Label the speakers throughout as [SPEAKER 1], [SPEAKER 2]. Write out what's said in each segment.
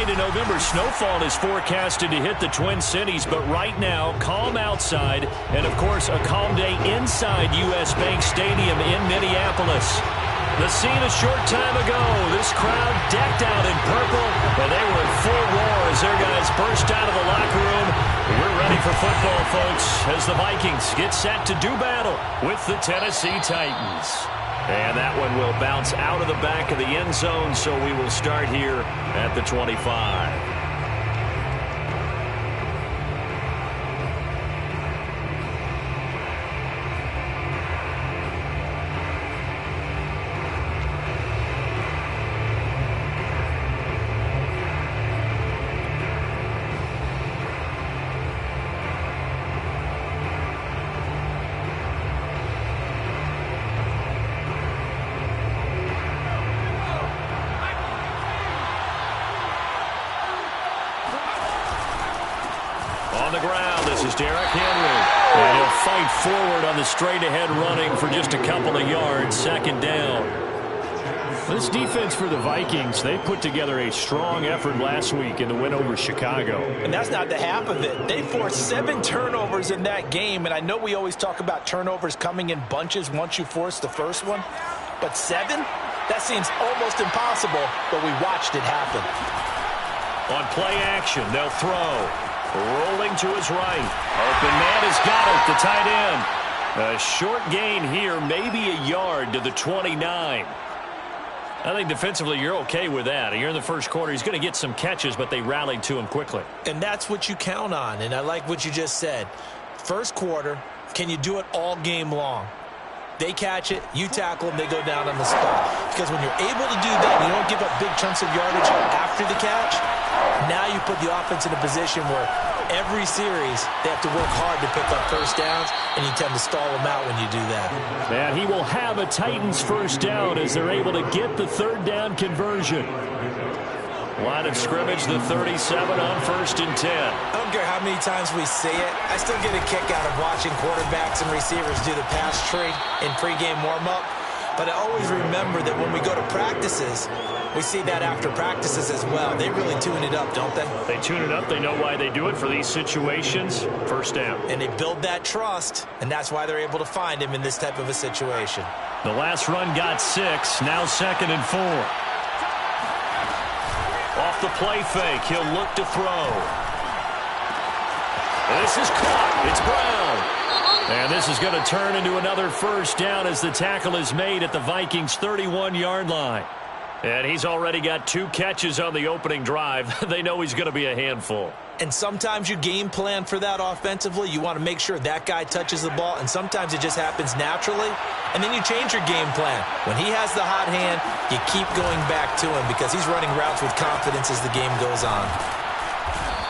[SPEAKER 1] tonight, a November snowfall is forecasted to hit the Twin Cities, but right now, calm outside, and of course, a calm day inside U.S. Bank Stadium in Minneapolis. The scene a short time ago, this crowd decked out in purple, and they were in full roar as their guys burst out of the locker room. We're ready for football, folks, as the Vikings get set to do battle with the Tennessee Titans. And that one will bounce out of the back of the end zone, so we will start here at the 25. And he'll fight forward on the straight-ahead running for just a couple of yards, second down.
[SPEAKER 2] This defense for the Vikings, they put together a strong effort last week in the win over Chicago.
[SPEAKER 3] And that's not the half of it. They forced 7 turnovers in that game, and I know we always talk about turnovers coming in bunches once you force the first one, but 7? That seems almost impossible, but we watched it happen.
[SPEAKER 1] On play action, they'll throw. Rolling to his right. Open man has got it, the tight end. A short gain here, maybe a yard to the 29. I think defensively you're okay with that. Here in the first quarter, he's going to get some catches, but they rallied to him quickly.
[SPEAKER 3] And that's what you count on, and I like what you just said. First quarter, can you do it all game long? They catch it, you tackle them, they go down on the spot. Because when you're able to do that, you don't give up big chunks of yardage after the catch. Now you put the offense in a position where every series they have to work hard to pick up first downs, and you tend to stall them out when you do that.
[SPEAKER 1] And he will have a Titans first down as they're able to get the third down conversion. Line of scrimmage, the 37 on 1st and 10.
[SPEAKER 3] I don't care how many times we see it. I still get a kick out of watching quarterbacks and receivers do the pass tree in pregame warm-up. But I always remember that when we go to practices, we see that after practices as well. They really tune it up, don't they?
[SPEAKER 1] They tune it up. They know why they do it for these situations. First down.
[SPEAKER 3] And they build that trust, and that's why they're able to find him in this type of a situation.
[SPEAKER 1] The last run got 6. Now 2nd and 4. Off the play fake, he'll look to throw. This is caught. It's Brown. And this is going to turn into another first down as the tackle is made at the Vikings' 31-yard line. And he's already got 2 catches on the opening drive. They know he's going to be a handful.
[SPEAKER 3] And sometimes you game plan for that offensively. You want to make sure that guy touches the ball, and sometimes it just happens naturally. And then you change your game plan. When he has the hot hand, you keep going back to him because he's running routes with confidence as the game goes on.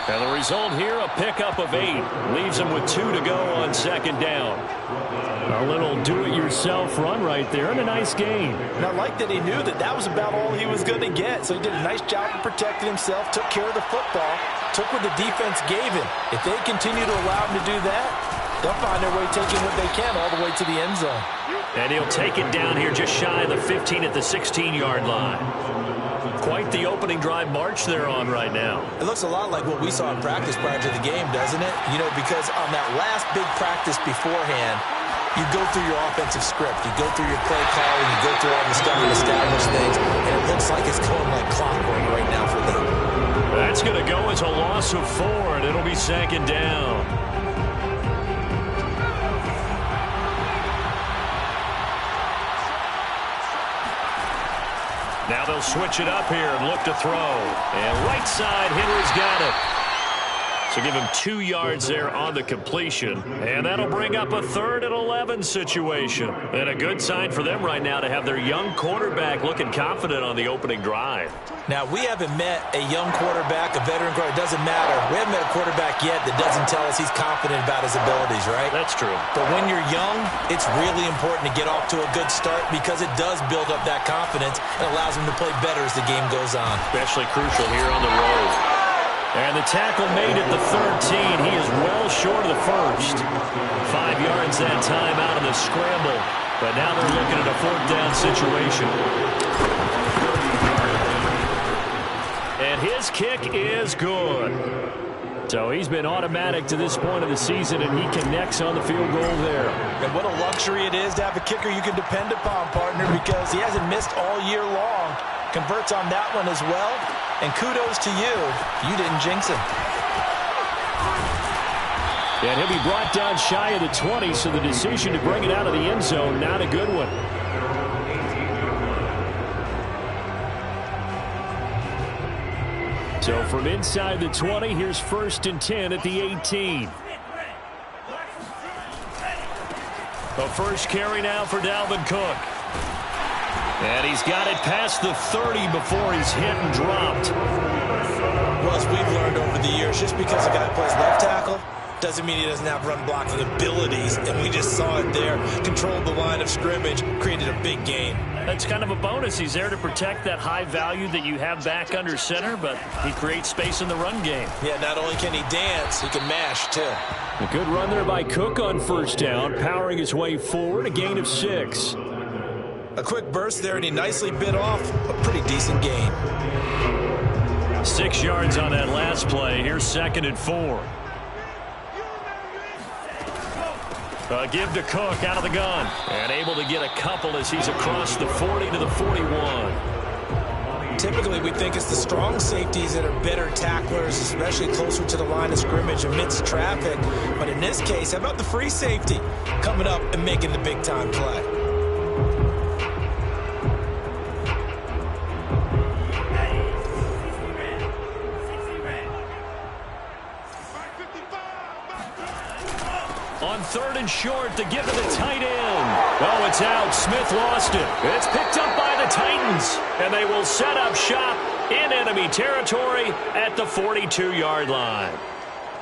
[SPEAKER 1] And the result here, a pickup of 8. Leaves him with 2 to go on 2nd down.
[SPEAKER 2] A little do-it-yourself run right there and a nice gain.
[SPEAKER 3] And I like that he knew that that was about all he was going to get. So he did a nice job of protecting himself, took care of the football, took what the defense gave him. If they continue to allow him to do that, they'll find their way taking what they can all the way to the end zone.
[SPEAKER 1] And he'll take it down here just shy of the 15 at the 16-yard line. Quite the opening drive march they're on right now.
[SPEAKER 3] It looks a lot like what we saw in practice prior to the game, doesn't it? You know, because on that last big practice beforehand, you go through your offensive script. You go through your play calling. You go through all the stuff and establish things. And it looks like it's going like clockwork right now for them.
[SPEAKER 1] That's going to go as a loss of 4, and it'll be 2nd down. Now they'll switch it up here and look to throw. And right side, Henry's got it. So give him 2 yards there on the completion. And that'll bring up a 3rd and 11 situation. And a good sign for them right now to have their young quarterback looking confident on the opening drive.
[SPEAKER 3] Now, we haven't met a young quarterback, a veteran quarterback. It doesn't matter. We haven't met a quarterback yet that doesn't tell us he's confident about his abilities, right?
[SPEAKER 1] That's true.
[SPEAKER 3] But when you're young, it's really important to get off to a good start because it does build up that confidence and allows him to play better as the game goes on.
[SPEAKER 1] Especially crucial here on the road. And the tackle made at the 13. He is well short of the first. 5 yards that time out of the scramble. But now they're looking at a 4th down situation.
[SPEAKER 2] And his kick is good. So he's been automatic to this point of the season, and he connects on the field goal there.
[SPEAKER 3] And what a luxury it is to have a kicker you can depend upon, partner, because he hasn't missed all year long. Converts on that one as well. And kudos to you. You didn't jinx him.
[SPEAKER 2] And he'll be brought down shy of the 20, so the decision to bring it out of the end zone, not a good one. So from inside the 20, here's 1st and 10 at the 18. The first carry now for Dalvin Cook. And he's got it past the 30 before he's hit and dropped.
[SPEAKER 3] Well, as we've learned over the years, just because a guy plays left tackle doesn't mean he doesn't have run blocking abilities. And we just saw it there. Controlled the line of scrimmage, created a big gain.
[SPEAKER 1] That's kind of a bonus. He's there to protect that high value that you have back under center, but he creates space in the run game.
[SPEAKER 3] Yeah, not only can he dance, he can mash, too.
[SPEAKER 2] A good run there by Cook on 1st down, powering his way forward, a gain of 6.
[SPEAKER 3] A quick burst there, and he nicely bit off a pretty decent gain.
[SPEAKER 1] 6 yards on that last play. Here's 2nd and 4. Give to Cook out of the gun. And able to get a couple as he's across the 40 to the 41.
[SPEAKER 3] Typically, we think it's the strong safeties that are better tacklers, especially closer to the line of scrimmage amidst traffic. But in this case, how about the free safety coming up and making the big-time play?
[SPEAKER 1] On 3rd and short, to give to the tight end. Oh, it's out. Smith lost it. It's picked up by the Titans, and they will set up shop in enemy territory at the 42-yard line.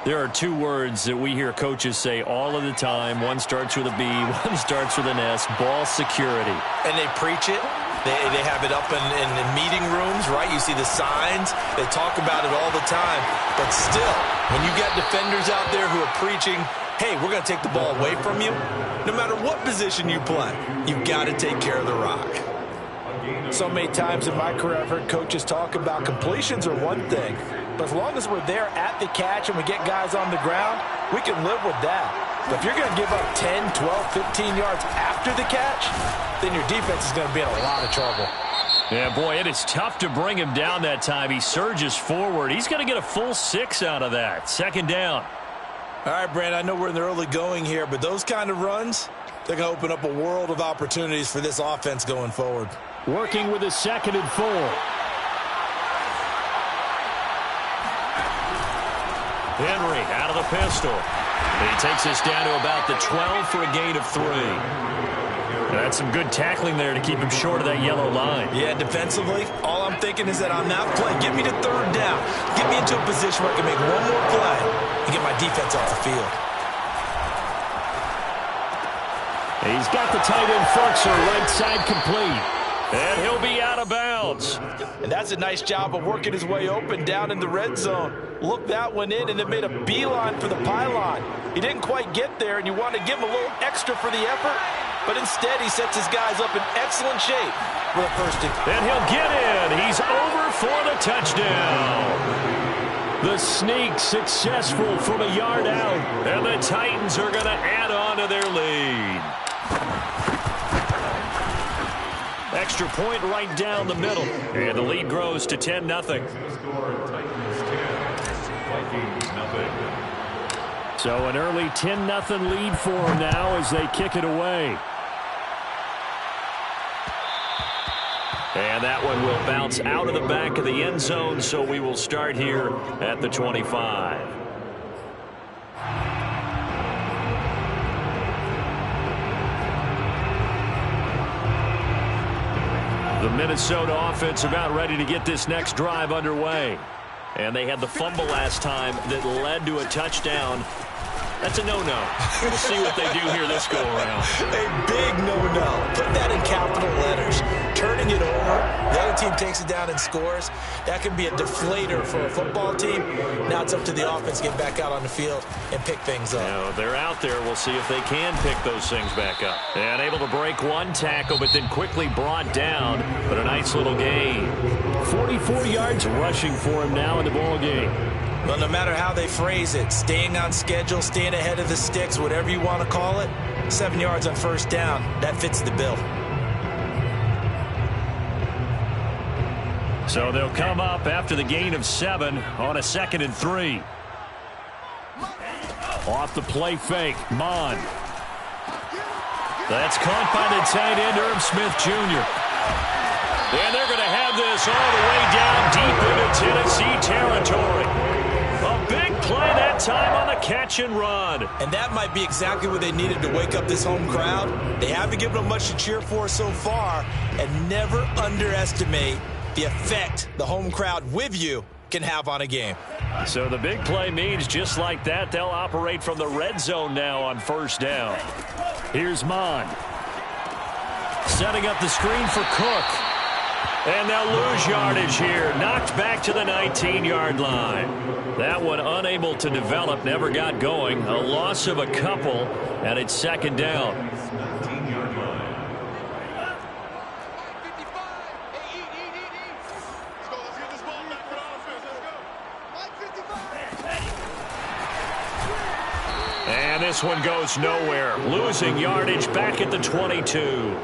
[SPEAKER 1] There are 2 words that we hear coaches say all of the time. One starts with a B, one starts with an S, ball security.
[SPEAKER 3] And they preach it. They have it up in meeting rooms, right? You see the signs. They talk about it all the time. But still, when you got defenders out there who are preaching, hey, we're going to take the ball away from you, no matter what position you play, you've got to take care of the rock. So many times in my career, I've heard coaches talk about completions are one thing, but as long as we're there at the catch and we get guys on the ground, we can live with that. But if you're going to give up 10, 12, 15 yards after the catch, then your defense is going to be in a lot of trouble.
[SPEAKER 1] Yeah, boy, it is tough to bring him down that time. He surges forward. He's going to get a full 6 out of that. 2nd down.
[SPEAKER 3] All right, Brand, I know we're in the early going here, but those kind of runs, they're going to open up a world of opportunities for this offense going forward.
[SPEAKER 2] Working with a 2nd and 4.
[SPEAKER 1] Henry out of the pistol. He takes us down to about the 12 for a gain of 3. That's some good tackling there to keep him short of that yellow line.
[SPEAKER 3] Yeah, defensively, all I'm thinking is that on that play, get me to 3rd down. Get me into a position where I can make one more play and get my defense off the field.
[SPEAKER 2] He's got the tight end Ferkser right side complete. And he'll be out of bounds.
[SPEAKER 3] And that's a nice job of working his way open down in the red zone. Looked that one in and then made a beeline for the pylon. He didn't quite get there, and you want to give him a little extra for the effort. But instead, he sets his guys up in excellent shape with a 1st and...
[SPEAKER 1] And he'll get in. He's over for the touchdown.
[SPEAKER 2] The sneak successful from a yard out.
[SPEAKER 1] And the Titans are going to add on to their lead. Extra point right down the middle. And the lead grows to 10-0.
[SPEAKER 2] So an early 10-0 lead for them now as they kick it away.
[SPEAKER 1] And that one will bounce out of the back of the end zone, so we will start here at the 25. The Minnesota offense about ready to get this next drive underway. And they had the fumble last time that led to a touchdown. That's a no-no. We'll see what they do here this go-around.
[SPEAKER 3] A big no-no. Put that in capital letters. Turning it over, the other team takes it down and scores, that can be a deflator for a football team. Now it's up to the offense to get back out on the field and pick things up.
[SPEAKER 1] Now, they're out there. We'll see if they can pick those things back up. And able to break one tackle, but then quickly brought down. But a nice little gain. 44 yards rushing for him now in the ball game.
[SPEAKER 3] Well, no matter how they phrase it, staying on schedule, staying ahead of the sticks, whatever you want to call it, 7 yards on first down, that fits the bill.
[SPEAKER 1] So they'll come up after the gain of 7 on a 2nd and 3. Off the play fake, Mon. That's caught by the tight end, Irv Smith Jr. And they're going to have this all the way down deep into Tennessee territory. A big play that time on the catch and run.
[SPEAKER 3] And that might be exactly what they needed to wake up this home crowd. They haven't given them much to cheer for so far, and never underestimate the effect the home crowd with you can have on a game.
[SPEAKER 1] So the big play means just like that, they'll operate from the red zone now on first down. Here's Mon. Setting up the screen for Cook. And they'll lose yardage here. Knocked back to the 19-yard line. That one unable to develop, never got going. A loss of a couple, and it's 2nd down. And this one goes nowhere. Losing yardage back at the 22.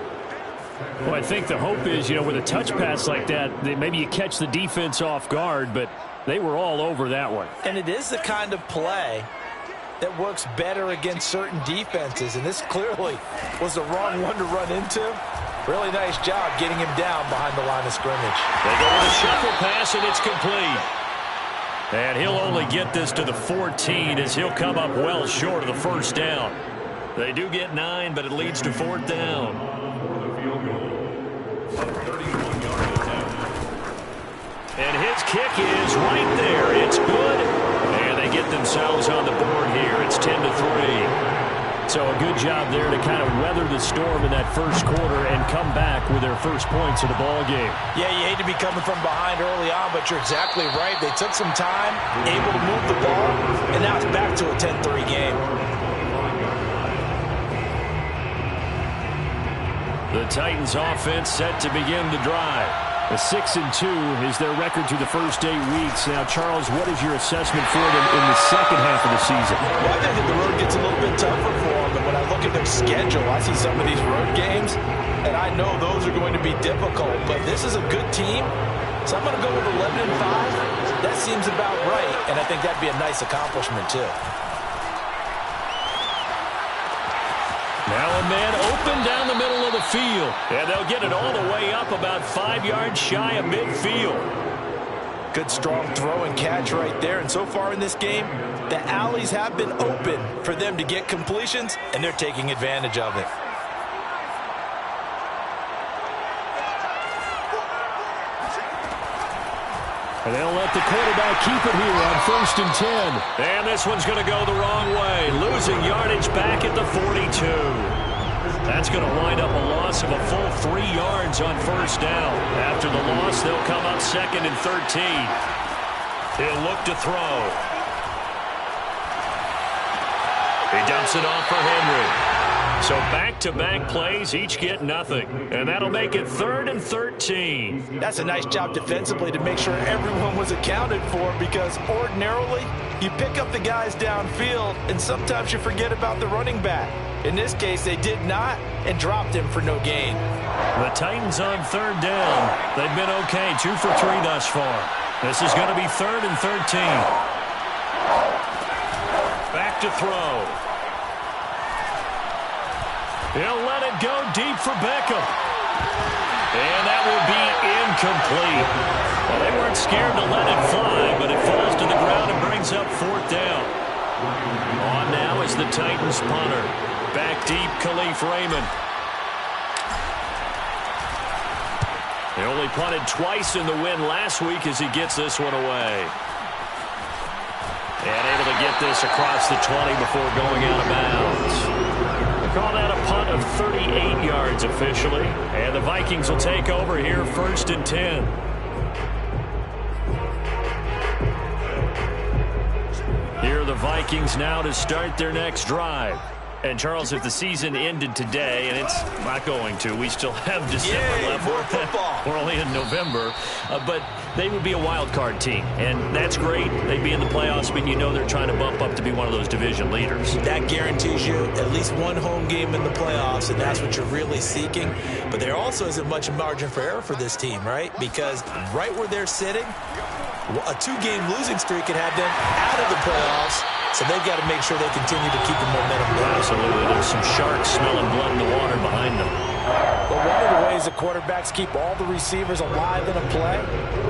[SPEAKER 1] Well, I think the hope is, with a touch pass like that maybe you catch the defense off guard, but they were all over that one.
[SPEAKER 3] And it is the kind of play that works better against certain defenses, and this clearly was the wrong one to run into. Really nice job getting him down behind the line of scrimmage.
[SPEAKER 1] They go with a shuffle pass, and it's complete. And he'll only get this to the 14 as he'll come up well short of the first down. They do get 9, but it leads to 4th down. And his kick is right there. It's good. And they get themselves on the board here. It's 10-3. So a good job there to kind of weather the storm in that first quarter and come back with their first points of the ball game.
[SPEAKER 3] Yeah, you hate to be coming from behind early on, but you're exactly right. They took some time, able to move the ball, and now it's back to a 10-3 game.
[SPEAKER 1] The Titans offense set to begin the drive. A 6-2 is their record through the first 8 weeks. Now, Charles, what is your assessment for them in the second half of the season?
[SPEAKER 3] Well, I think that the road gets a little bit tougher for them. But when I look at their schedule, I see some of these road games, and I know those are going to be difficult. But this is a good team, so I'm going to go with 11-5. That seems about right, and I think that'd be a nice accomplishment, too.
[SPEAKER 1] Now a man open down the middle of the field. And they'll get it all the way up about 5 yards shy of midfield.
[SPEAKER 3] Good strong throw and catch right there. And so far in this game, the alleys have been open for them to get completions, and they're taking advantage of it.
[SPEAKER 1] And they'll let the quarterback keep it here on 1st and 10. And this one's going to go the wrong way. Losing yardage back at the 42. That's going to wind up a loss of a full 3 yards on first down. After the loss, they'll come up 2nd and 13. He'll look to throw. He dumps it off for Henry. So back-to-back plays, each get nothing. And that'll make it 3rd and 13.
[SPEAKER 3] That's a nice job defensively to make sure everyone was accounted for, because ordinarily you pick up the guys downfield and sometimes you forget about the running back. In this case, they did not and dropped him for no gain.
[SPEAKER 1] The Titans on 3rd down. They've been okay, 2 for 3 thus far. This is going to be 3rd and 13. Back to throw. He'll let it go deep for Beckham. And that will be incomplete. Well, they weren't scared to let it fly, but it falls to the ground and brings up 4th down. On now is the Titans punter. Back deep, Khalif Raymond. They only punted twice in the win last week as he gets this one away. And able to get this across the 20 before going out of bounds. Call that a punt of 38 yards officially. And the Vikings will take over here, 1st and 10. Here are the Vikings now to start their next drive. And, Charles, if the season ended today, and it's not going to, we still have December left.
[SPEAKER 3] More football.
[SPEAKER 1] We're only in November. But they would be a wild card team, and that's great. They'd be in the playoffs, but you know they're trying to bump up to be one of those division leaders.
[SPEAKER 3] That guarantees you at least one home game in the playoffs, and that's what you're really seeking. But there also isn't much margin for error for this team, right? Because right where they're sitting, a 2-game losing streak could have them out of the playoffs. So they've got to make sure they continue to keep the momentum going.
[SPEAKER 1] Absolutely. There's some sharks smelling blood in the water behind them.
[SPEAKER 4] But one of the ways the quarterbacks keep all the receivers alive in a play,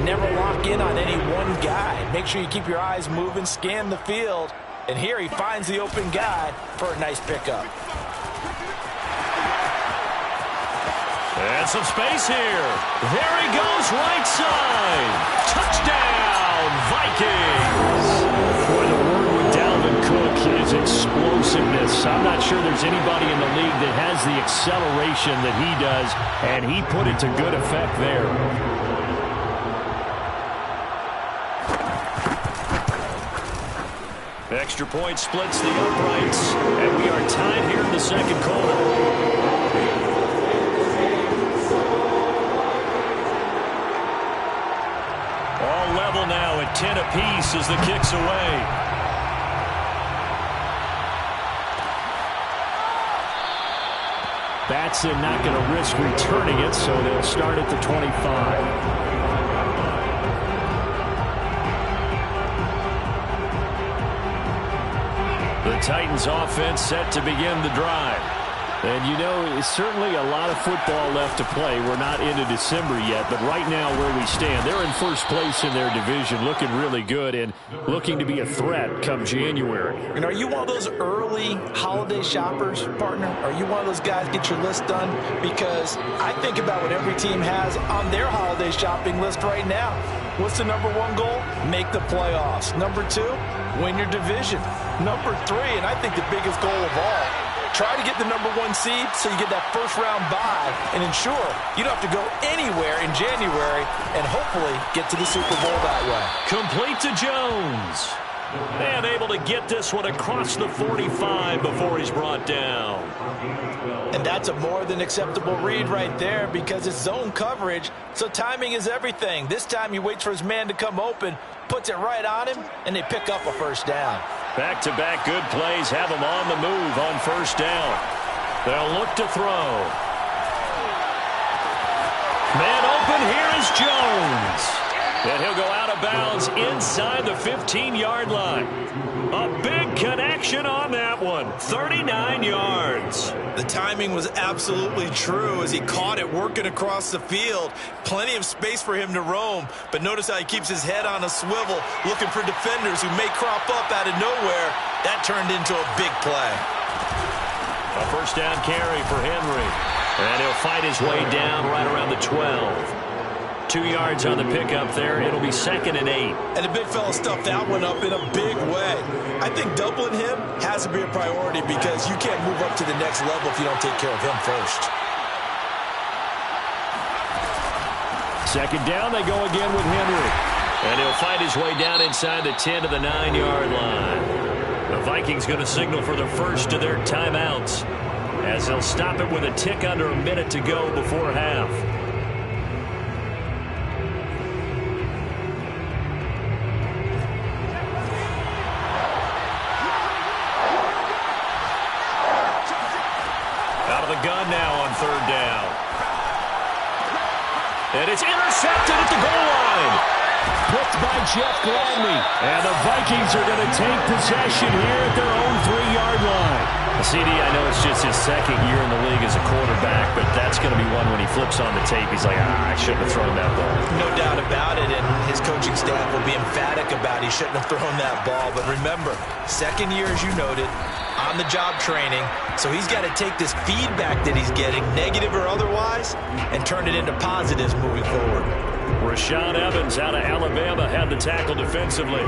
[SPEAKER 4] never lock in on any one guy. Make sure you keep your eyes moving, scan the field. And here he finds the open guy for a nice pickup.
[SPEAKER 1] And some space here. There he goes, right side. Touchdown, Vikings. Boy, the word with Dalvin Cook is explosiveness. I'm not sure there's anybody in the league that has the acceleration that he does, and he put it to good effect there. Extra point splits the uprights, and we are tied here in the second quarter. All level now at 10 apiece as the kick's away. Batson not going to risk returning it, so they'll start at the 25. The Titans offense set to begin the drive. And, you know, it's certainly a lot of football left to play. We're not into December yet, but right now where we stand, they're in first place in their division, looking really good and looking to be a threat come January.
[SPEAKER 3] And are you one of those early holiday shoppers, partner? Are you one of those guys get your list done? Because I think about what every team has on their holiday shopping list right now. What's the number one goal? Make the playoffs. Number 2, win your division. Number 3, and I think the biggest goal of all, try to get the number 1 seed so you get that first-round bye and ensure you don't have to go anywhere in January and hopefully get to the Super Bowl that way.
[SPEAKER 1] Complete to Jones. And able to get this one across the 45 before he's brought down.
[SPEAKER 3] And that's a more than acceptable read right there because it's zone coverage, so timing is everything. This time he waits for his man to come open, puts it right on him, and they pick up a first down.
[SPEAKER 1] Back-to-back good plays have him on the move on first down. They'll look to throw. Man open, here is Jones. And he'll go out of bounds inside the 15-yard line. A big connection on that one. 39 yards.
[SPEAKER 3] The timing was absolutely true as he caught it working across the field. Plenty of space for him to roam. But notice how he keeps his head on a swivel looking for defenders who may crop up out of nowhere. That turned into a big play.
[SPEAKER 1] A first down carry for Henry. And he'll fight his way down right around the 12. 2 yards on the pickup there. It'll be 2nd and 8.
[SPEAKER 3] And the big fella stuffed that one up in a big way. I think doubling him has to be a priority because you can't move up to the next level if you don't take care of him first.
[SPEAKER 1] 2nd down, they go again with Henry. And he'll fight his way down inside the 10 to the 9-yard line. The Vikings going to signal for the first of their timeouts as they'll stop it with a tick under a minute to go before half. Gun now on 3rd down. And it's intercepted at the goal line. Picked by Jeff Gladney. And the Vikings are going to take possession here at their own 3-yard line. CD, I know it's just his 2nd year in the league as a quarterback, but that's going to be one when he flips on the tape. He's like, I shouldn't have thrown that ball.
[SPEAKER 3] No doubt about it, and his coaching staff will be emphatic about he shouldn't have thrown that ball. But remember, 2nd year, as you noted, on-the-job training, so he's got to take this feedback that he's getting, negative or otherwise, and turn it into positives moving forward.
[SPEAKER 1] Rashaan Evans out of Alabama had the tackle defensively.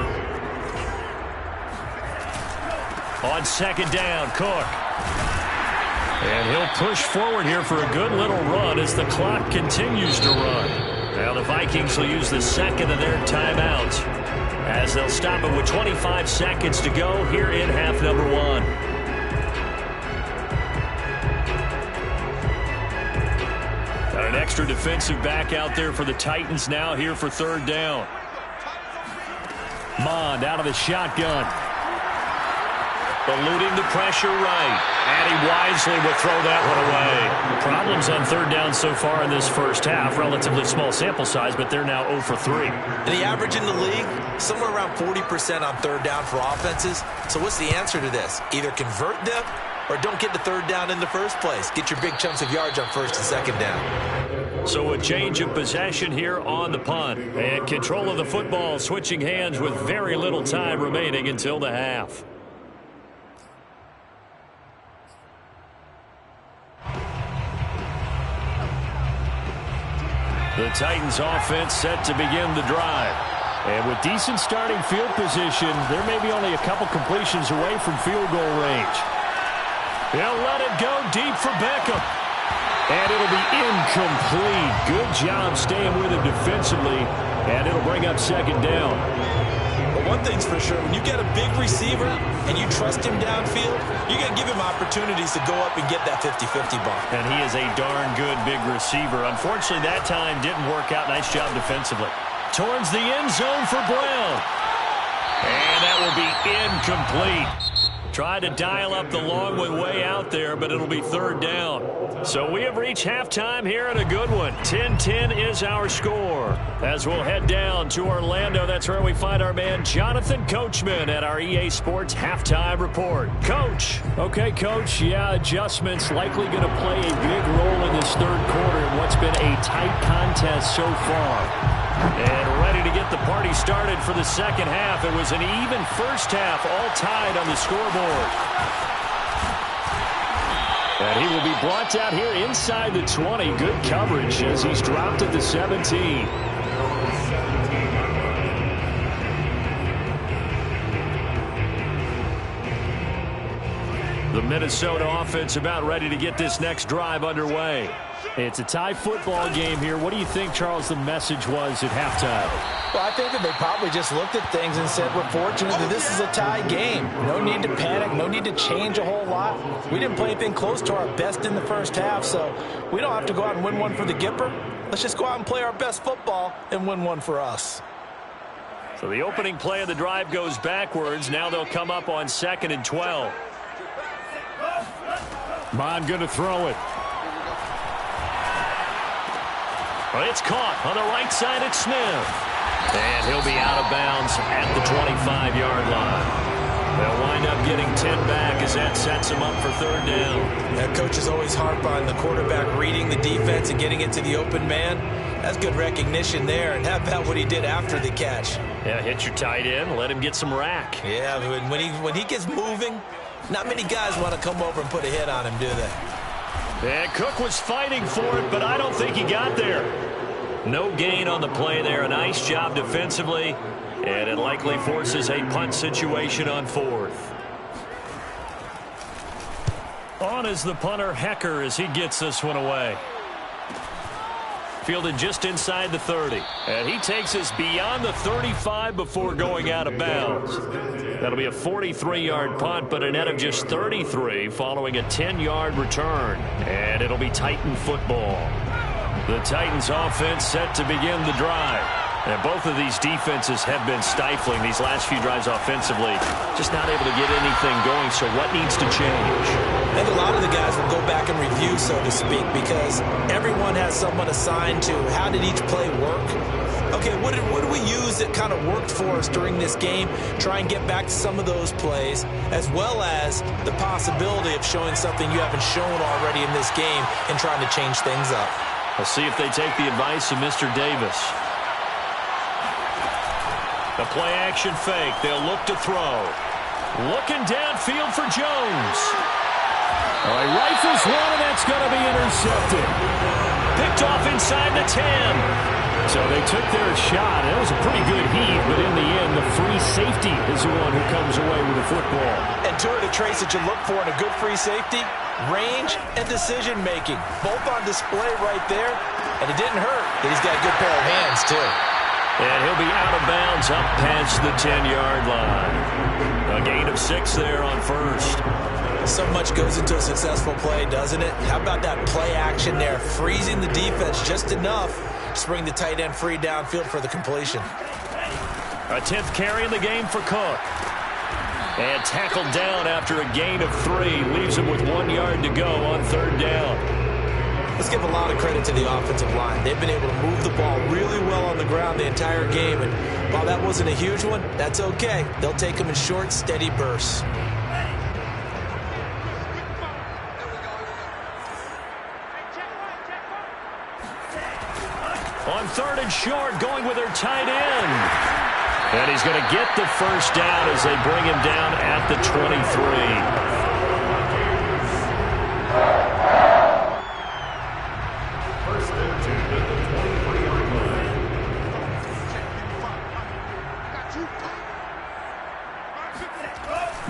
[SPEAKER 1] On 2nd down, Cook. And he'll push forward here for a good little run as the clock continues to run. Now the Vikings will use the second of their timeouts as they'll stop it with 25 seconds to go here in half number one. Got an extra defensive back out there for the Titans now here for third down. Mond out of the shotgun. Eluding the pressure right. And he wisely will throw that one away. Problems on third down so far in this first half. Relatively small sample size, but they're now 0 for 3.
[SPEAKER 3] The average in the league, somewhere around 40% on third down for offenses. So what's the answer to this? Either convert them or don't get the third down in the first place. Get your big chunks of yards on first and second down.
[SPEAKER 1] So a change of possession here on the punt. And control of the football switching hands with very little time remaining until the half. The Titans offense set to begin the drive. And with decent starting field position, there may be only a couple completions away from field goal range. They'll let it go deep for Beckham. And it'll be incomplete. Good job staying with it defensively. And it'll bring up second down.
[SPEAKER 3] But one thing's for sure, when you get a big receiver and you trust him downfield, you're going to give him opportunities to go up and get that 50-50 ball.
[SPEAKER 1] And he is a darn good big receiver. Unfortunately, that time didn't work out. Nice job defensively. Towards the end zone for Brown. And that will be incomplete. Tried to dial up the long one way out there, but it'll be third down. So we have reached halftime here at a good one. 10-10 is our score. As we'll head down to Orlando, that's where we find our man Jonathan Coachman at our EA Sports Halftime Report. Coach. Okay, Coach. Yeah, adjustments likely going to play a big role in this third quarter in what's been a tight contest so far. And ready to get the party started for the second half. It was an even first half, all tied on the scoreboard. And he will be brought down here inside the 20. Good coverage as he's dropped at the 17. The Minnesota offense about ready to get this next drive underway. It's a tie football game here. What do you think, Charles, the message was at halftime?
[SPEAKER 4] Well, I think that they probably just looked at things and said, we're fortunate that this is a tie game. No need to panic. No need to change a whole lot. We didn't play anything close to our best in the first half, so we don't have to go out and win one for the Gipper. Let's just go out and play our best football and win one for us.
[SPEAKER 1] So the opening play of the drive goes backwards. Now they'll come up on 2nd and 12. Mond going to throw it. Well, it's caught on the right side at Smith. And he'll be out of bounds at the 25-yard line. They'll wind up getting 10 back as that sets them up for third down.
[SPEAKER 3] That coach is always harp on the quarterback reading the defense and getting it to the open man. That's good recognition there. And how about what he did after the catch?
[SPEAKER 1] Yeah, hit your tight end, let him get some rack.
[SPEAKER 3] Yeah, when he gets moving, not many guys want to come over and put a hit on him, do they?
[SPEAKER 1] And Cook was fighting for it, but I don't think he got there. No gain on the play there. A nice job defensively, and it likely forces a punt situation on 4th. On is the punter, Hecker, as he gets this one away. Fielded just inside the 30. And he takes us beyond the 35 before going out of bounds. That'll be a 43-yard punt, but a net of just 33 following a 10-yard return. And it'll be Titan football. The Titans offense set to begin the drive. And both of these defenses have been stifling these last few drives offensively. Just not able to get anything going, so what needs to change?
[SPEAKER 3] I think a lot of the guys will go back and review, so to speak, because everyone has someone assigned to how did each play work. Okay, what did we use that kind of worked for us during this game? Try and get back to some of those plays, as well as the possibility of showing something you haven't shown already in this game and trying to change things up.
[SPEAKER 1] We'll see if they take the advice of Mr. Davis. The play-action fake. They'll look to throw. Looking downfield for Jones. He rifles one, and that's going to be intercepted. Picked off inside the 10. So they took their shot. It was a pretty good heave, but in the end, the free safety is the one who comes away with the football.
[SPEAKER 3] And two are the traits that you look for in a good free safety: range and decision-making. Both on display right there, and it didn't hurt that he's got a good pair of hands, too.
[SPEAKER 1] And he'll be out of bounds up past the 10-yard line. A gain of 6 there on first.
[SPEAKER 3] So much goes into a successful play, doesn't it? How about that play action there, freezing the defense just enough to bring the tight end free downfield for the completion.
[SPEAKER 1] A 10th carry in the game for Cook. And tackled down after a gain of 3. Leaves him with 1 yard to go on third down.
[SPEAKER 3] Let's give a lot of credit to the offensive line. They've been able to move the ball really well on the ground the entire game. And while that wasn't a huge one, that's okay. They'll take them in short, steady bursts.
[SPEAKER 1] On third and short, going with their tight end. And he's going to get the first down as they bring him down at the 23.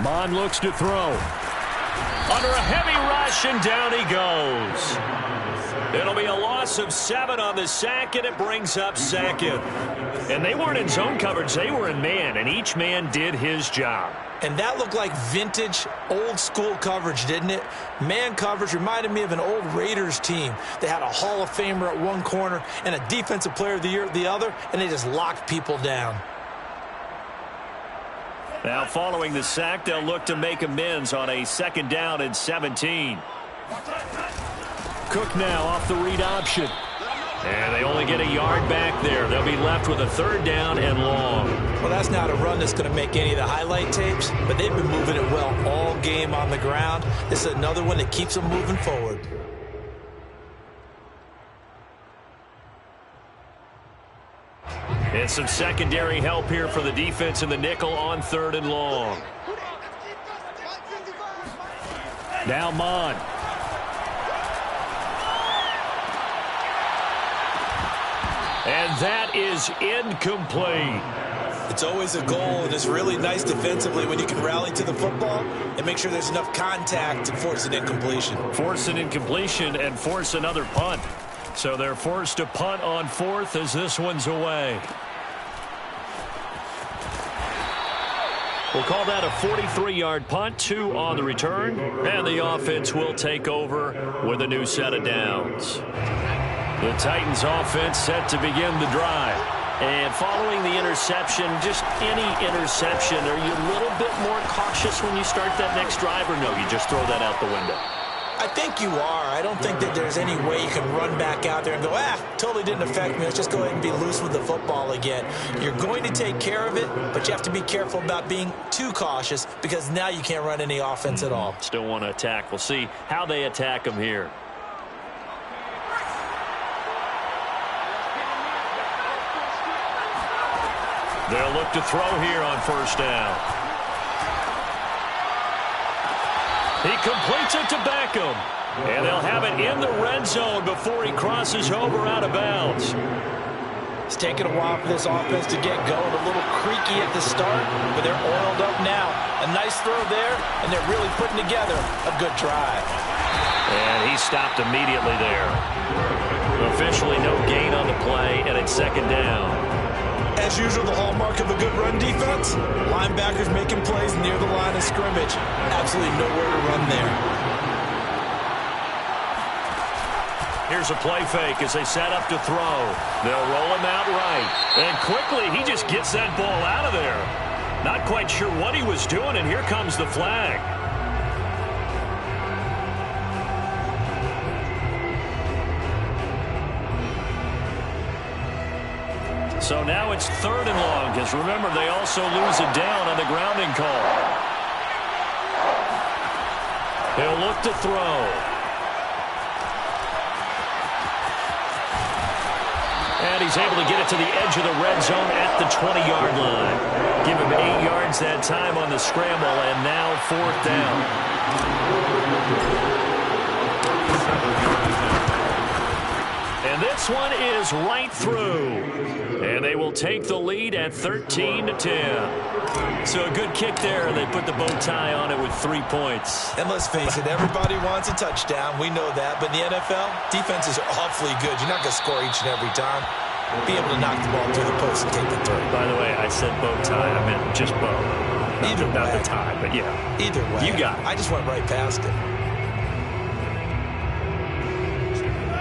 [SPEAKER 1] Bond looks to throw. Under a heavy rush, and down he goes. It'll be a loss of 7 on the sack, and it brings up second. And they weren't in zone coverage. They were in man, and each man did his job.
[SPEAKER 3] And that looked like vintage, old-school coverage, didn't it? Man coverage reminded me of an old Raiders team. They had a Hall of Famer at one corner and a Defensive Player of the Year at the other, and they just locked people down.
[SPEAKER 1] Now, following the sack, they'll look to make amends on a 2nd down and 17. Cook now off the read option. And they only get a yard back there. They'll be left with a 3rd down and long.
[SPEAKER 3] Well, that's not a run that's going to make any of the highlight tapes, but they've been moving it well all game on the ground. This is another one that keeps them moving forward.
[SPEAKER 1] And some secondary help here for the defense in the nickel on 3rd and long. Now Mon. And that is incomplete.
[SPEAKER 3] It's always a goal, and it's really nice defensively when you can rally to the football and make sure there's enough contact to force an incompletion. Force
[SPEAKER 1] an incompletion and force another punt. So they're forced to punt on 4th as this one's away. We'll call that a 43-yard punt, 2 on the return, and the offense will take over with a new set of downs. The Titans offense set to begin the drive. And following the interception, just any interception, are you a little bit more cautious when you start that next drive, or no, you just throw that out the window?
[SPEAKER 3] I think you are. I don't think that there's any way you can run back out there and go, totally didn't affect me. Let's just go ahead and be loose with the football again. You're going to take care of it, but you have to be careful about being too cautious because now you can't run any offense at all.
[SPEAKER 1] Still want to attack. We'll see how they attack them here. They'll look to throw here on 1st down. He completes it to Beckham. And they'll have it in the red zone before he crosses over out of bounds.
[SPEAKER 3] It's taken a while for this offense to get going. A little creaky at the start, but they're oiled up now. A nice throw there, and they're really putting together a good drive.
[SPEAKER 1] And he stopped immediately there. Officially no gain on the play, and it's 2nd down.
[SPEAKER 3] As usual, the hallmark of a good run defense, linebackers making plays near the line of scrimmage. Absolutely nowhere to run there.
[SPEAKER 1] Here's a play fake as they set up to throw. They'll roll him out right. And quickly, he just gets that ball out of there. Not quite sure what he was doing, and here comes the flag. So now it's 3rd and long, because remember, they also lose it down on the grounding call. He'll look to throw. And he's able to get it to the edge of the red zone at the 20-yard line. Give him 8 yards that time on the scramble, and now 4th down. And this one is right through. And they will take the lead at 13-10. So a good kick there, and they put the bow tie on it with 3 points.
[SPEAKER 3] And let's face it, everybody wants a touchdown. We know that. But in the NFL, defenses are awfully good. You're not going to score each and every time. Be able to knock the ball through the post and take the throw.
[SPEAKER 1] By the way, I said bow tie. I meant just bow.
[SPEAKER 3] Either way.
[SPEAKER 1] Not the tie, but yeah.
[SPEAKER 3] Either way.
[SPEAKER 1] You got it.
[SPEAKER 3] I just went right past it.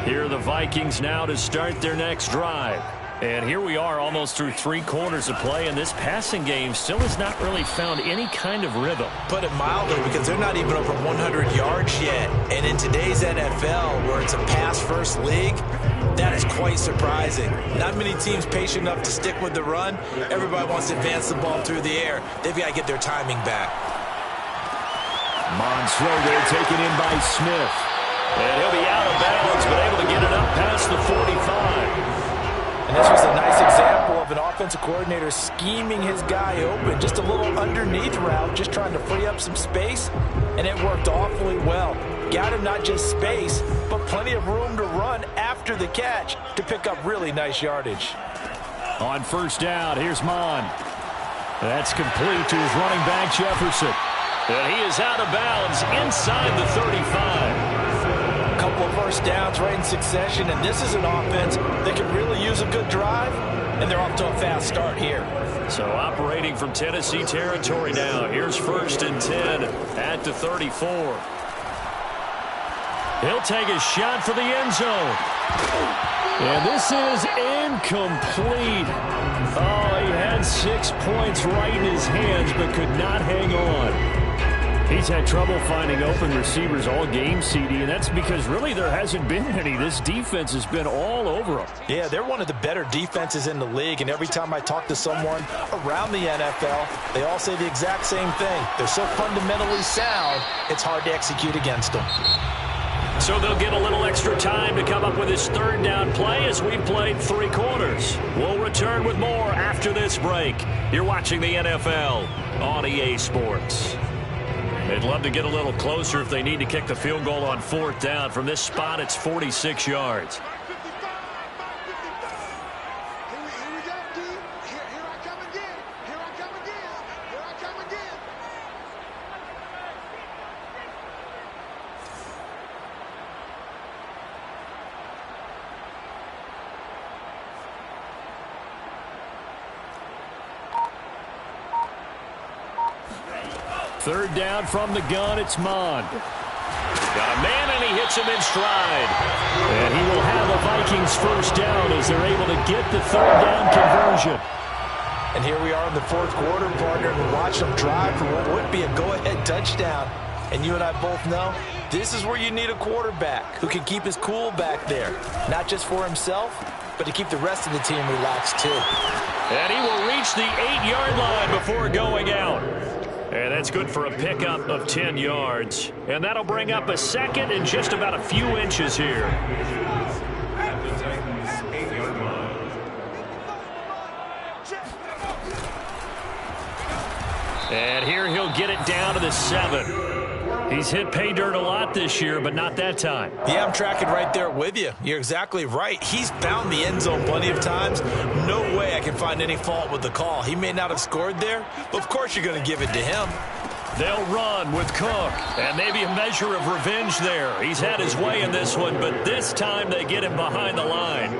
[SPEAKER 1] Here are the Vikings now to start their next drive. And here we are almost through 3 quarters of play, and this passing game still has not really found any kind of rhythm.
[SPEAKER 3] Put it mildly, because they're not even over 100 yards yet. And in today's NFL, where it's a pass-first league, that is quite surprising. Not many teams patient enough to stick with the run. Everybody wants to advance the ball through the air. They've got to get their timing back.
[SPEAKER 2] Monroe there taken in by Smith.
[SPEAKER 1] And he'll be out of bounds, but able to get it up past the 45.
[SPEAKER 4] And this was a nice example of an offensive coordinator scheming his guy open. Just a little underneath route, just trying to free up some space, and it worked awfully well. Got him not just space, but plenty of room to run after the catch to pick up really nice yardage.
[SPEAKER 1] On first down, here's Mon. That's complete to his running back, Jefferson. And he is out of bounds inside the 35.
[SPEAKER 4] Couple of first downs right in succession, and this is an offense that can really use a good drive, and they're off to a fast start here.
[SPEAKER 1] So operating from Tennessee territory now. Here's 1st and 10 at the 34. He'll take a shot for the end zone. And this is incomplete. Oh, he had 6 points right in his hands, but could not hang on. He's had trouble finding open receivers all game, CD, and that's because really there hasn't been any. This defense has been all over them.
[SPEAKER 4] Yeah, they're one of the better defenses in the league, and every time I talk to someone around the NFL, they all say the exact same thing. They're so fundamentally sound, it's hard to execute against them.
[SPEAKER 1] So they'll get a little extra time to come up with this 3rd down play as we've played 3 quarters. We'll return with more after this break. You're watching the NFL on EA Sports. They'd love to get a little closer if they need to kick the field goal on 4th down. From this spot, it's 46 yards. Third down from the gun, it's Mond. Got a man, and he hits him in stride. And he will have a Vikings first down as they're able to get the 3rd down conversion.
[SPEAKER 4] And here we are in the 4th quarter, partner, and watch them drive for what would be a go-ahead touchdown. And you and I both know this is where you need a quarterback who can keep his cool back there, not just for himself, but to keep the rest of the team relaxed too.
[SPEAKER 1] And he will reach the 8-yard line before going out. And that's good for a pickup of 10 yards. And that'll bring up a 2nd and just about a few inches here. And here he'll get it down to the 7. He's hit pay dirt a lot this year, but not that time.
[SPEAKER 3] Yeah, I'm tracking right there with you. You're exactly right. He's found the end zone plenty of times. No way I can find any fault with the call. He may not have scored there, but of course you're going to give it to him.
[SPEAKER 1] They'll run with Cook, and maybe a measure of revenge there. He's had his way in this one, but this time they get him behind the line.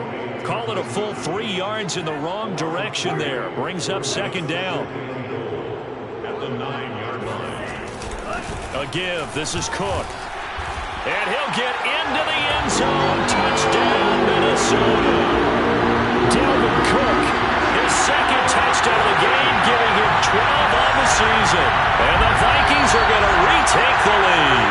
[SPEAKER 1] Call it a full 3 yards in the wrong direction there. Brings up 2nd down. At the 9-yard line. A give. This is Cook. And he'll get into the end zone. Touchdown, Minnesota. Dalvin Cook, his 2nd touchdown of the game, giving him 12 on the season. And the Vikings are going to retake the lead.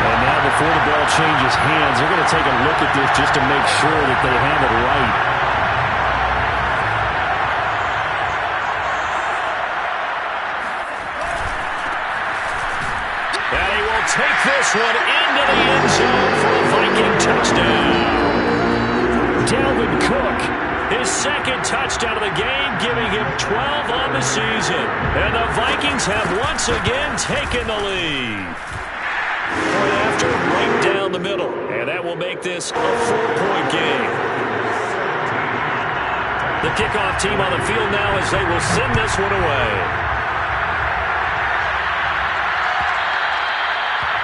[SPEAKER 1] And now before the ball changes hands, they're going to take a look at this just to make sure that they have it right. Take this one into the end zone for a Viking touchdown. Dalvin Cook, his 2nd touchdown of the game, giving him 12 on the season. And the Vikings have once again taken the lead. Point after, right down the middle. And that will make this a 4-point game. The kickoff team on the field now as they will send this one away.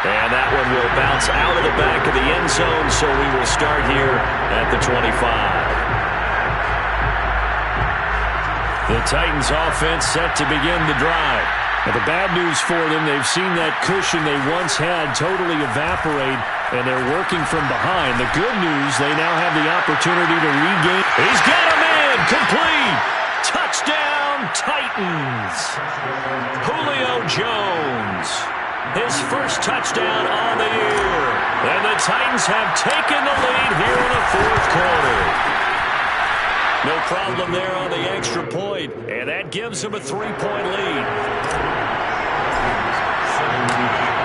[SPEAKER 1] And that one will bounce out of the back of the end zone, so we will start here at the 25. The Titans offense set to begin the drive. Now, the bad news for them, they've seen that cushion they once had totally evaporate, and they're working from behind. The good news, they now have the opportunity to regain. He's got a man, complete. Touchdown, Titans. Julio Jones. His first touchdown on the year. And the Titans have taken the lead here in the fourth quarter. No problem there on the extra point, and that gives them a 3-point lead.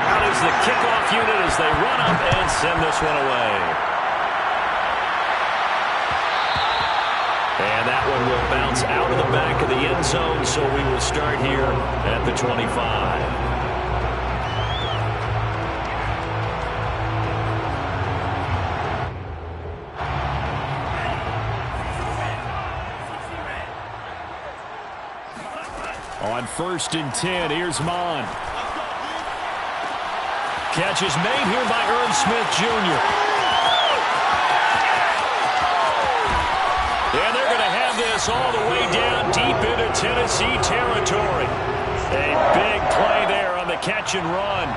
[SPEAKER 1] Out is the kickoff unit as they run up and send this one away. And that one will bounce out of the back of the end zone, so we will start here at the 25. On 1st and 10, here's Mon. Catch is made here by Irv Smith Jr. And they're going to have this all the way down deep into Tennessee territory. A big play there on the catch and run.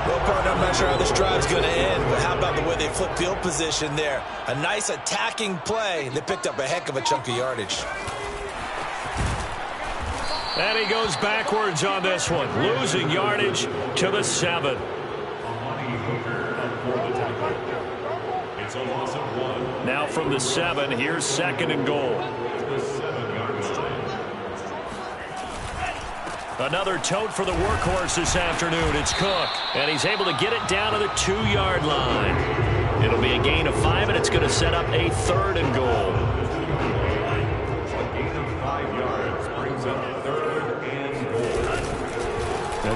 [SPEAKER 3] Well, partner, I'm not sure how this drive's going to end, but how about the way they flip field position there? A nice attacking play. They picked up a heck of a chunk of yardage.
[SPEAKER 1] And he goes backwards on this one, losing yardage to the 7. Now from the 7, here's 2nd and goal. Another tote for the workhorse this afternoon. It's Cook, and he's able to get it down to the 2-yard line. It'll be a gain of 5, and it's going to set up a 3rd and goal.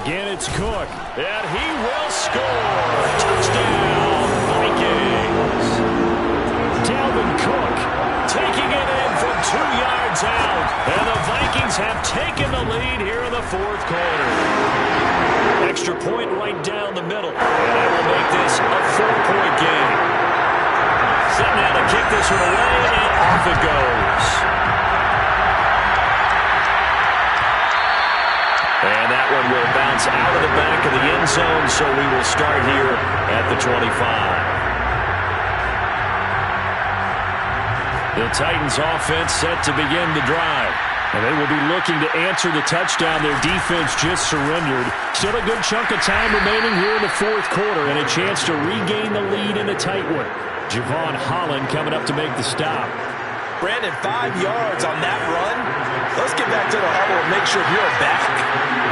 [SPEAKER 1] Again, it's Cook, and he will score. Touchdown, Vikings. Dalvin Cook taking it in from 2 yards out, and the Vikings have taken the lead here in the fourth quarter. Extra point right down the middle, and that will make this a 4-point game. Setting out to kick this one away, and off it goes. And that one will bounce out of the back of the end zone, so we will start here at the 25. The Titans offense set to begin the drive. And they will be looking to answer the touchdown their defense just surrendered. Still a good chunk of time remaining here in the fourth quarter and a chance to regain the lead in a tight one. Javon Holland coming up to make the stop.
[SPEAKER 3] Brandon, 5 yards on that run. Let's get back to the huddle and make sure you're back.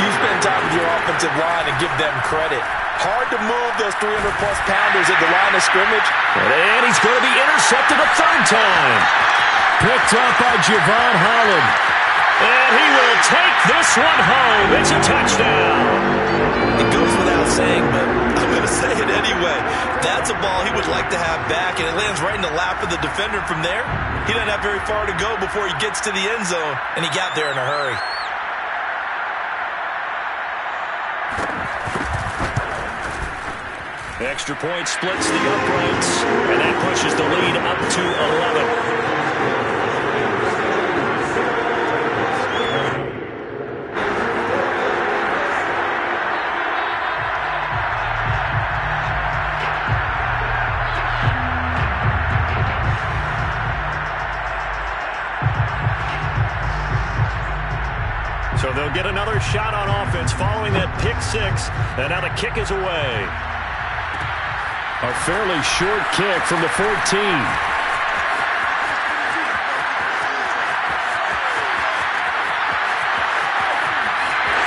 [SPEAKER 3] You spend time with your offensive line and give them credit. Hard to move those 300-plus pounders at the line of scrimmage.
[SPEAKER 1] And he's going to be intercepted a 3rd time. Picked up by Javon Holland. And he will take this one home. It's a touchdown.
[SPEAKER 3] It goes without saying, but I'm going to say it anyway. That's a ball he would like to have back, and it lands right in the lap of the defender from there. He doesn't have very far to go before he gets to the end zone, and he got there in a hurry.
[SPEAKER 1] Extra point splits the uprights, and that pushes the lead up to 11. So they'll get another shot on offense following that pick 6, and now the kick is away. A fairly short kick from the 14.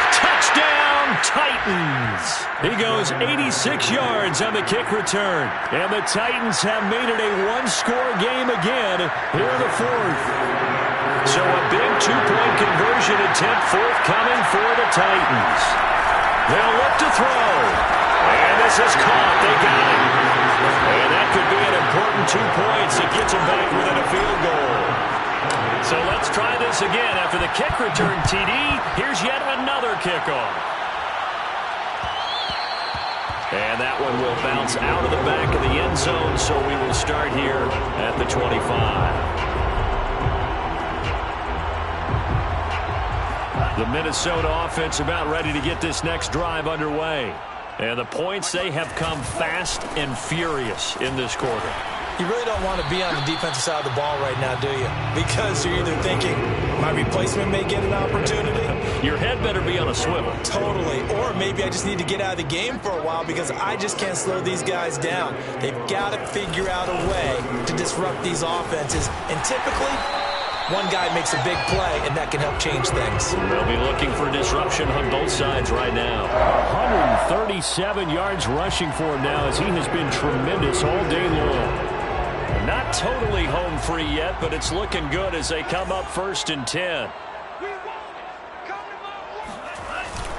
[SPEAKER 1] Touchdown, Titans. He goes 86 yards on the kick return. And the Titans have made it a one-score game again here in the fourth. So a big two-point conversion attempt forthcoming for the Titans. They'll look to throw. And this is caught. They got it. And that could be an important 2 points. It gets them back within a field goal. So let's try this again. After the kick return TD, here's yet another kickoff. And that one will bounce out of the back of the end zone, so we will start here at the 25. The Minnesota offense about ready to get this next drive underway. And the points, they have come fast and furious in this quarter.
[SPEAKER 3] You really don't want to be on the defensive side of the ball right now, do you? Because you're either thinking, my replacement may get an opportunity.
[SPEAKER 1] Your head better be on a swivel.
[SPEAKER 3] Totally. Or maybe I just need to get out of the game for a while because I just can't slow these guys down. They've got to figure out a way to disrupt these offenses. And typically, one guy makes a big play, and that can help change things.
[SPEAKER 1] They'll be looking for disruption on both sides right now. 137 yards rushing for him now as he has been tremendous all day long. Not totally home free yet, but it's looking good as they come up 1st and 10.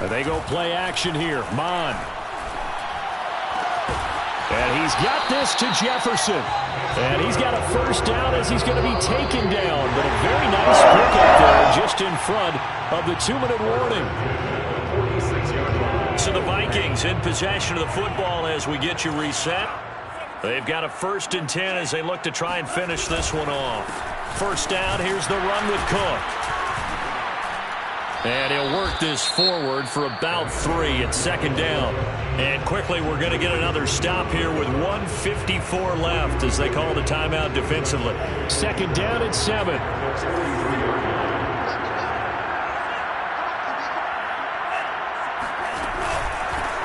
[SPEAKER 1] And they go play action here. Mon. And he's got this to Jefferson. And he's got a first down as he's going to be taken down. But a very nice pickup there just in front of the 2-minute warning. So the Vikings in possession of the football as we get you reset. They've got a 1st and 10 as they look to try and finish this one off. First down, here's the run with Cook. And he'll work this forward for about 3 at 2nd down. And quickly we're going to get another stop here with 1:54 left as they call the timeout defensively. 2nd down at 7.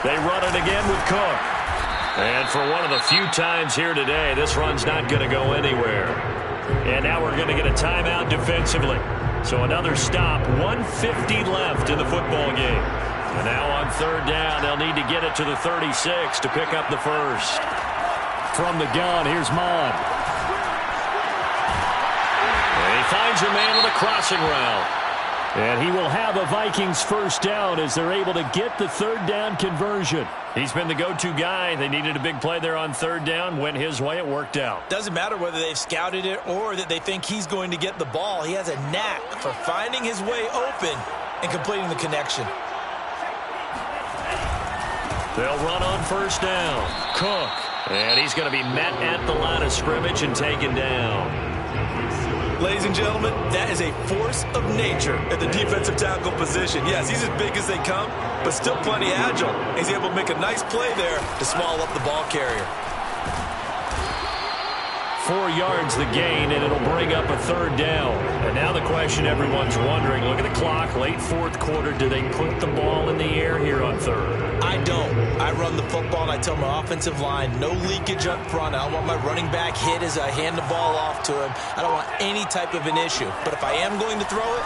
[SPEAKER 1] They run it again with Cook. And for one of the few times here today, this run's not going to go anywhere. And now we're going to get a timeout defensively. So another stop, 1:50 left in the football game. And now on 3rd down, they'll need to get it to the 36 to pick up the first. From the gun, here's Mon. And he finds a man with a crossing route. And he will have a Vikings first down as they're able to get the 3rd down conversion. He's been the go-to guy. They needed a big play there on 3rd down. Went his way. It worked out.
[SPEAKER 3] Doesn't matter whether they've scouted it or that they think he's going to get the ball. He has a knack for finding his way open and completing the connection.
[SPEAKER 1] They'll run on 1st down. Cook. And he's going to be met at the line of scrimmage and taken down.
[SPEAKER 3] Ladies and gentlemen, that is a force of nature at the defensive tackle position. Yes, he's as big as they come, but still plenty agile. He's able to make a nice play there to swallow up the ball carrier.
[SPEAKER 1] 4 yards the gain, and it'll bring up a 3rd down. And now the question everyone's wondering, look at the clock, late 4th quarter, do they put the ball in the air here on 3rd?
[SPEAKER 3] I don't. I run the football, and I tell my offensive line, no leakage up front. I don't want my running back hit as I hand the ball off to him. I don't want any type of an issue. But if I am going to throw it,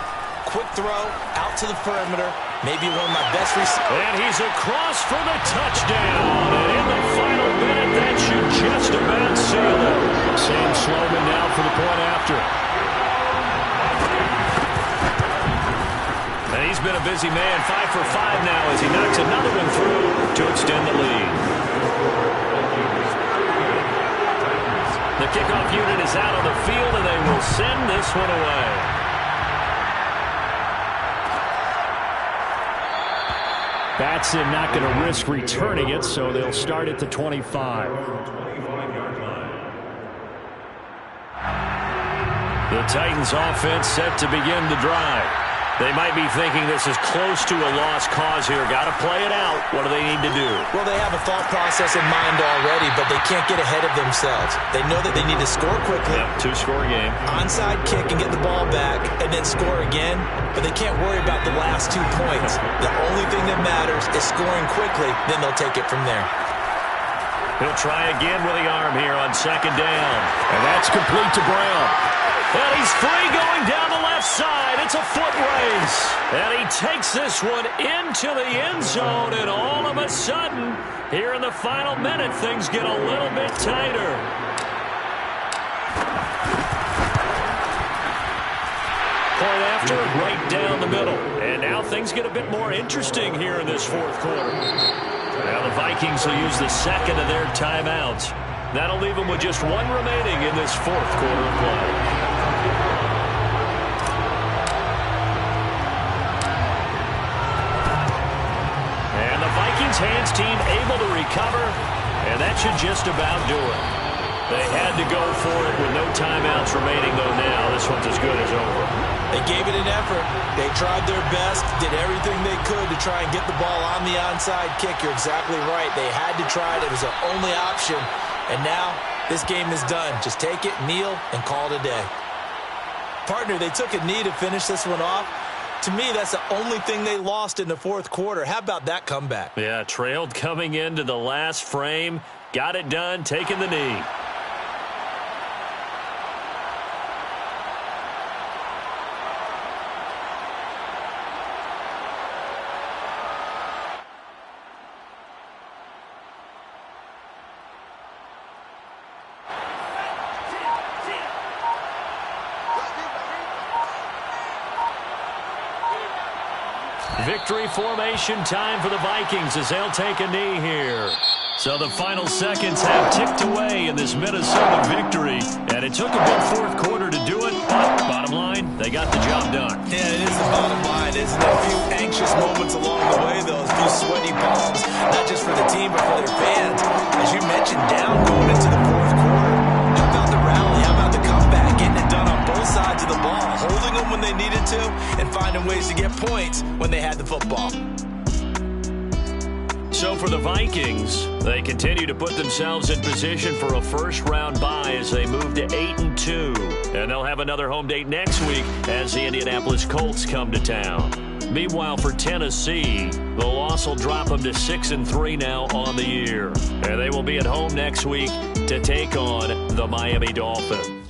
[SPEAKER 3] quick throw, out to the perimeter, maybe one of my best receivers.
[SPEAKER 1] And he's across for the touchdown. And in the final minute, that should just about seal it. Sam Sloman now for the point after. And he's been a busy man, 5 for 5 now as he knocks another one through to extend the lead. The kickoff unit is out on the field, and they will send this one away. Batson not going to risk returning it, so they'll start at the 25. The Titans offense set to begin the drive. They might be thinking this is close to a lost cause here. Got to play it out. What do they need to do?
[SPEAKER 3] Well, they have a thought process in mind already, but they can't get ahead of themselves. They know that they need to score quickly.
[SPEAKER 1] Yep, 2-score game.
[SPEAKER 3] Onside kick and get the ball back and then score again, but they can't worry about the last 2 points. The only thing that matters is scoring quickly, then they'll take it from there.
[SPEAKER 1] He'll try again with the arm here on 2nd down. And that's complete to Brown. And he's free going down the left side. It's a foot race. And he takes this one into the end zone. And all of a sudden, here in the final minute, things get a little bit tighter. Point after, right down the middle. And now things get a bit more interesting here in this 4th quarter. Now the Vikings will use the 2nd of their timeouts. That'll leave them with just 1 remaining in this 4th quarter of play. Saints team able to recover, and that should just about do it. They had to go for it with no timeouts remaining, though now this one's as good as over.
[SPEAKER 3] They gave it an effort. They tried their best, did everything they could to try and get the ball on the onside kick. You're exactly right. They had to try it. It was their only option. And now this game is done. Just take it, kneel, and call it a day. Partner, they took a knee to finish this one off. To me, that's the only thing they lost in the fourth quarter. How about that comeback?
[SPEAKER 1] Yeah, trailed coming into the last frame. Got it done, taking the knee. Victory formation time for the Vikings as they'll take a knee here. So the final seconds have ticked away in this Minnesota victory, and it took a big fourth quarter to do it, but bottom line, they got the job done.
[SPEAKER 3] Yeah, it is the bottom line, isn't it? A few anxious moments along the way, though, a few sweaty palms, not just for the team, but for their fans. As you mentioned, down going into the fourth quarter. How about the rally? How about the comeback? Getting it done on both sides of the ball, holding them when they needed to, and finding ways to get points when they had the football.
[SPEAKER 1] So for the Vikings, they continue to put themselves in position for a first-round bye as they move to 8-2. And they'll have another home date next week as the Indianapolis Colts come to town. Meanwhile, for Tennessee, the loss will drop them to 6-3 now on the year. And they will be at home next week to take on the Miami Dolphins.